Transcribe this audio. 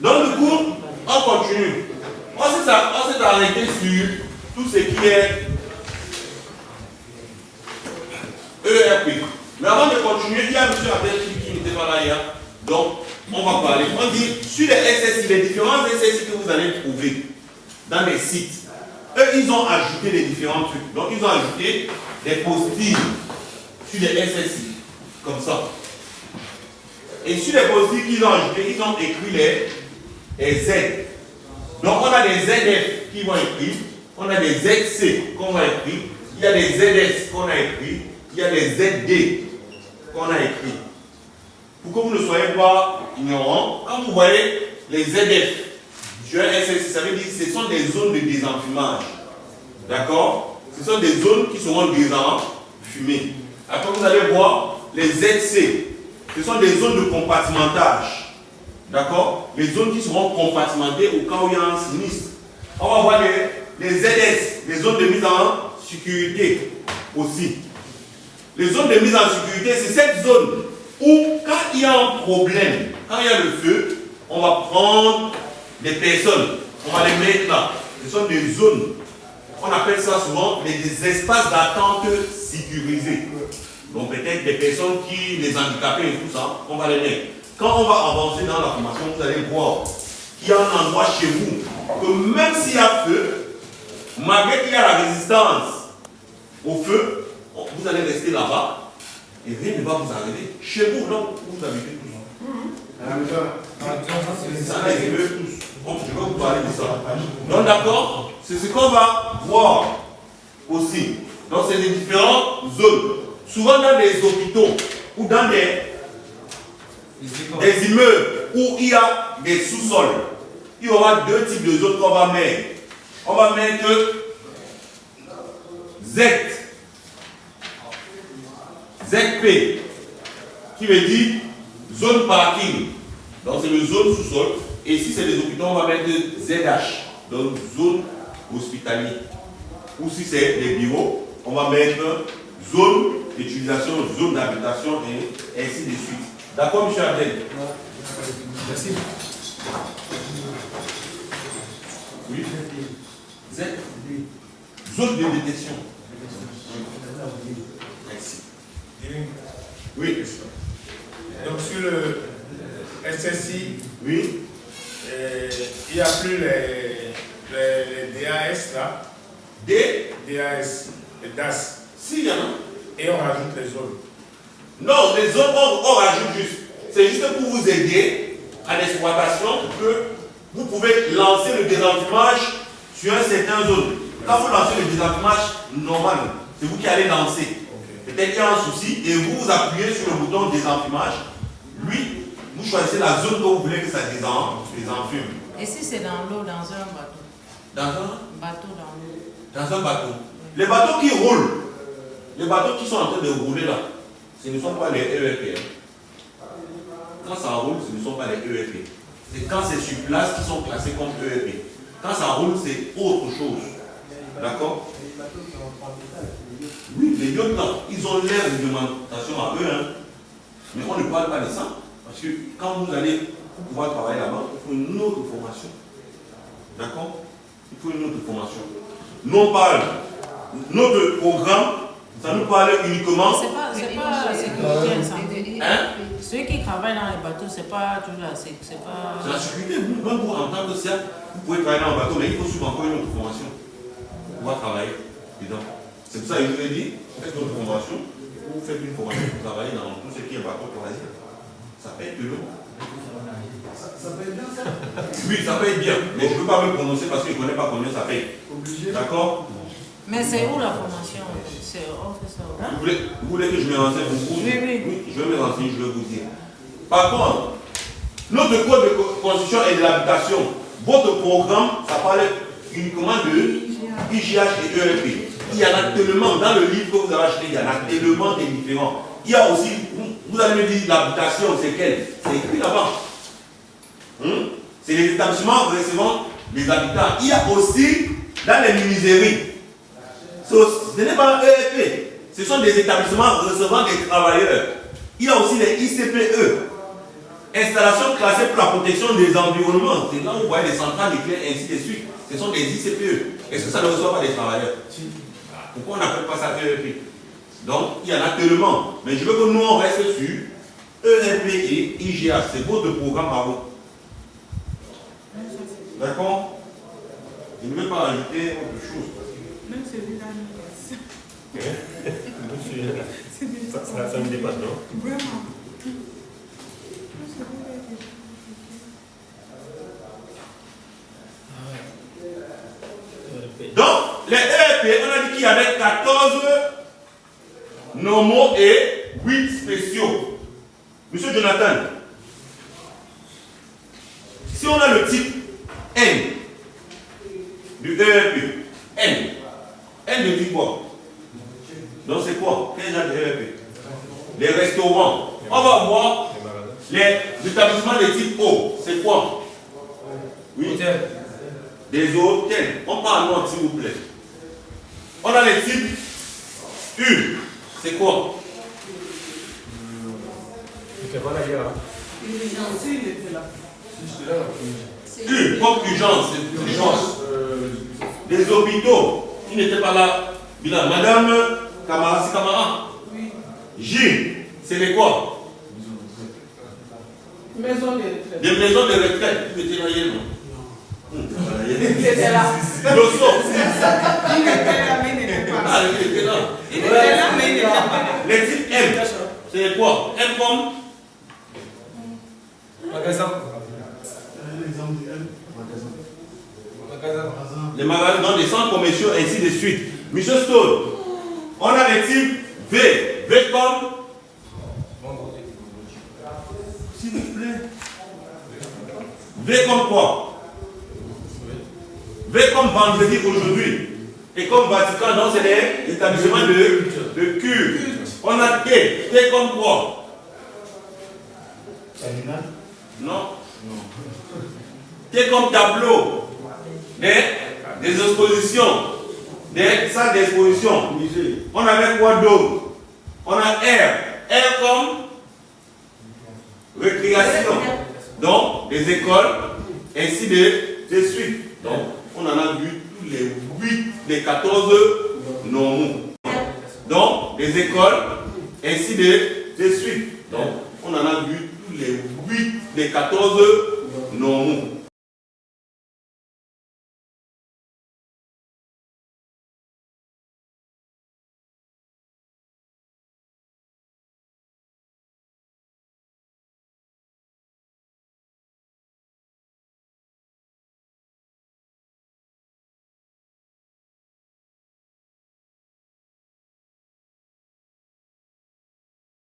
Dans le cours, on continue. On s'est arrêté sur tout ce qui est ERP. Mais avant de continuer, il y a M. Abdel qui n'était pas là hier. Donc, on va parler. On dit sur les SSI, les différents SSI que vous allez trouver dans les sites. Eux, ils ont ajouté les différents trucs. Donc, ils ont ajouté des postings sur les SSI. Comme ça. Et sur les postings qu'ils ont ajoutés, ils ont écrit les Z. Donc, on a des ZF qui vont écrire. On a des ZC qu'on va écrire. Il y a des ZS qu'on a écrit. Il y a des ZD qu'on a écrit. Pour que vous ne soyez pas ignorants, quand vous voyez les ZF sur un SSI, ça veut dire que ce sont des zones de désenfumage. D'accord? Ce sont des zones qui seront désenfumées. Après, vous allez voir les ZC. Ce sont des zones de compartimentage. D'accord? Les zones qui seront compartimentées au cas où il y a un sinistre. On va voir les ZS, les zones de mise en sécurité aussi. Les zones de mise en sécurité, c'est cette zone où, quand il y a un problème, quand il y a le feu, on va prendre des personnes, on va les mettre là. Ce sont des zones, on appelle ça souvent des espaces d'attente sécurisés. Donc peut-être des personnes qui, les handicapés et tout ça, on va les mettre. Quand on va avancer dans la formation, vous allez voir qu'il y a un endroit chez vous, que même s'il y a feu, malgré qu'il y a la résistance au feu, vous allez rester là-bas et rien ne va vous arriver. Chez vous, là, vous habitez tous. À la maison. Ça arrive tous. Donc, je vais vous parler de ça. Donc, d'accord? C'est ce qu'on va voir aussi. Donc, c'est les différentes zones. Souvent dans des hôpitaux ou dans des immeubles où il y a des sous-sols, il y aura deux types de zones qu'on va mettre. On va mettre ZP, qui veut dire zone parking. Donc c'est le zone sous-sol. Et si c'est des hôpitaux, on va mettre ZH, donc zone hospitalière. Ou si c'est des bureaux, on va mettre zone d'utilisation, zone d'habitation et ainsi de suite. D'accord, M. Abdel? Merci. Oui. Z. Zone de détection. Merci. Oui. Donc sur le SSI, oui. Il n'y a plus les DAS là. DAS, les DAS. Si, il y en a. Et on rajoute les zones. Non, les zones, on rajoute juste. C'est juste pour vous aider à l'exploitation que vous pouvez lancer le désenfumage sur une certaine zone. Quand vous lancez le désenfumage normal, c'est vous qui allez lancer. Peut-être qu'il y a un souci et vous appuyez sur le bouton désenfumage. Lui, vous choisissez la zone que vous voulez que ça désenfume. Et si c'est dans l'eau, dans un bateau? Dans un bateau dans l'eau. Dans un bateau. Les bateaux qui roulent, les bateaux qui sont en train de rouler là, ce ne sont pas les ERP. Quand ça roule, ce ne sont pas les ERP. c'est quand c'est sur place qu'ils sont classés comme EEP. Quand ça roule, c'est autre chose. D'accord? Oui, les yachts là, ils ont l'air de réglementation à eux, hein. Mais on ne parle pas de ça. Parce que quand vous allez pouvoir travailler là-bas, il faut une autre formation. D'accord? Il faut une autre formation. Nous on parle, notre programme, ça nous parle uniquement. C'est pas la sécurité incendie. Hein? Ceux qui travaillent dans les bateaux, c'est pas tout là. C'est pas. C'est la sécurité. Vous, même vous, en tant que CERF, vous pouvez travailler dans un bateau, mais il faut suivre encore une autre formation pour pouvoir travailler dedans. C'est pour ça que je vous ai dit, faites votre formation, vous faites une formation pour travailler dans tout ce qui est bateau loisir. Ça paye de l'eau. Ça paye bien ça? Oui, ça paye bien, mais je ne peux pas me prononcer parce que je ne connais pas combien ça paye. D'accord? Mais c'est où la formation? C'est on fait ça. Hein? Vous voulez que je me renseigne pour vous? Oui. Je vais me renseigner, je vais vous dire. Par contre, notre code de construction et de l'habitation, votre programme, ça parle uniquement de IGH et ERP. Il y en a tellement, dans le livre que vous avez acheté, il y en a tellement de différents. Il y a aussi, vous allez me dire, l'habitation, c'est quel? C'est écrit là-bas. C'est les établissements recevant les habitants. Il y a aussi, dans les miniseries, ce n'est pas un ERP, ce sont des établissements recevant des travailleurs. Il y a aussi les ICPE, installations classées pour la protection des environnements. C'est là où vous voyez les centrales nucléaires, ainsi de suite. Ce sont des ICPE. Est-ce que ça ne reçoit pas des travailleurs? Pourquoi on n'appelle pas ça ERP? Donc, il y en a tellement. Mais je veux que nous, on reste sur ERP et IGH. C'est votre programme à vous. D'accord? Je ne vais pas ajouter autre chose. Même celui-là, ça me dépasse, non? vraiment. Donc, les ERP, on a dit qu'il y avait 14 normaux et 8 spéciaux. Monsieur Jonathan, si on a le type N du ERP, N veut dire quoi? Donc c'est quoi? Quel genre de ERP? Les restaurants. On va voir les établissements de type O. C'est quoi? Oui. Des hôtels. On parle en s'il vous plaît. On a les types U. C'est quoi? U, comme urgence, c'est urgence. Des hôpitaux. Qui n'étaient pas là. Bilan. Madame Kamara, c'est Kamara. J, c'est les quoi? Maison de retraite. Des maisons de retraite. Vous étiez là hier, non? Il était là. Loso. Il était là, mais il n'était pas là. Ah, il était là. Il était là, mais il n'était pas là. Les types M, c'est quoi? M comme les magasins dans des centres commerciaux, ainsi de suite. Monsieur Stone, on a les types V. V comme. S'il vous plaît. V comme quoi? V comme vendredi aujourd'hui. Et comme Vatican, donc c'est les établissements de culte. On a T. T comme quoi? Non. T comme tableau. Des expositions. Des salles d'exposition. On avait quoi d'autre? On a R. R comme récréation. Donc, des écoles, ainsi de suite. Donc, on en a vu tous les 8, les 14 normaux. Donc, des écoles, ainsi de suite. Donc, on en a vu tous les 8, les 14 normaux.